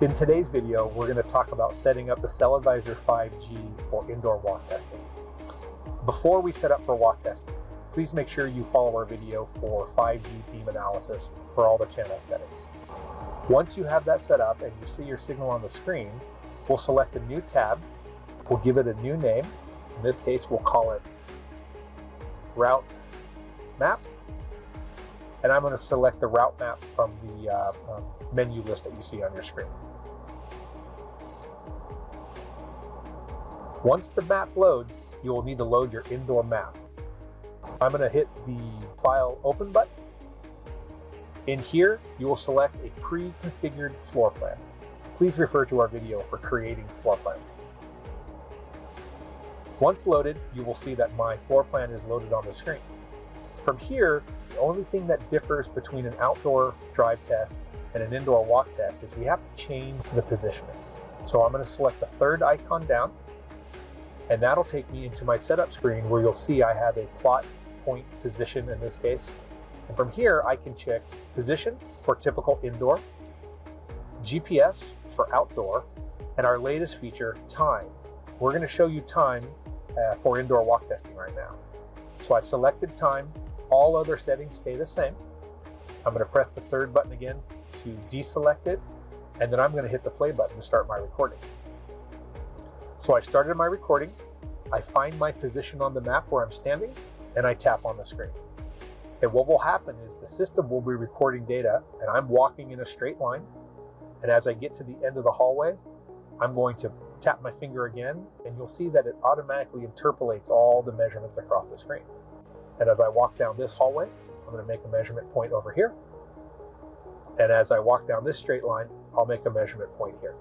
In today's video, we're going to talk about setting up the CellAdvisor 5G for indoor walk testing. Before we set up for walk testing, please make sure you follow our video for 5G beam analysis for all the channel settings. Once you have that set up and you see your signal on the screen, we'll select a new tab. We'll give it a new name. In this case, we'll call it Route Map. And I'm going to select the route map from the menu list that you see on your screen. Once the map loads, you will need to load your indoor map. I'm going to hit the File Open button. In here, you will select a pre-configured floor plan. Please refer to our video for creating floor plans. Once loaded, you will see that my floor plan is loaded on the screen. From here, the only thing that differs between an outdoor drive test and an indoor walk test is we have to change the positioning. So I'm going to select the third icon down, and that'll take me into my setup screen where you'll see I have a plot point position in this case. And from here, I can check position for typical indoor, GPS for outdoor, and our latest feature, time. We're going to show you time for indoor walk testing right now. So I've selected time. All other settings stay the same. I'm going to press the third button again to deselect it, and then I'm going to hit the play button to start my recording. So I started my recording. I find my position on the map where I'm standing, and I tap on the screen. And what will happen is the system will be recording data, and I'm walking in a straight line. And as I get to the end of the hallway, I'm going to tap my finger again, and you'll see that it automatically interpolates all the measurements across the screen. And as I walk down this hallway, I'm going to make a measurement point over here. And as I walk down this straight line, I'll make a measurement point here.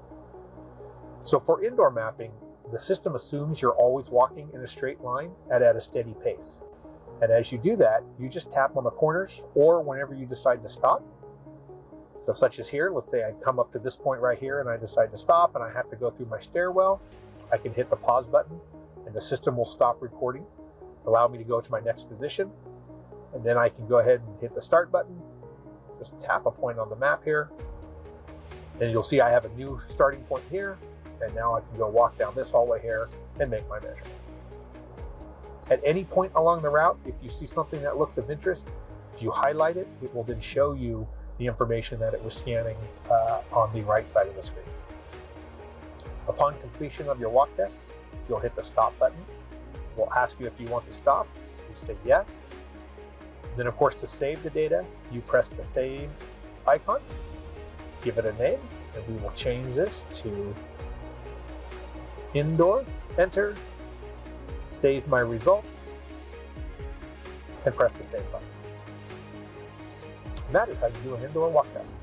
So for indoor mapping, the system assumes you're always walking in a straight line and at a steady pace. And as you do that, you just tap on the corners or whenever you decide to stop. So such as here, let's say I come up to this point right here and I decide to stop and I have to go through my stairwell. I can hit the pause button and the system will stop recording, allow me to go to my next position. And then I can go ahead and hit the start button. Just tap a point on the map here. And you'll see I have a new starting point here. And now I can go walk down this hallway here and make my measurements. At any point along the route, if you see something that looks of interest, if you highlight it, it will then show you the information that it was scanning on the right side of the screen. Upon completion of your walk test, you'll hit the stop button. We'll ask you if you want to stop. You say yes. Then of course, to save the data, you press the save icon, give it a name, and we will change this to indoor, enter, save my results, and press the save button. And that is how you do an indoor walk test.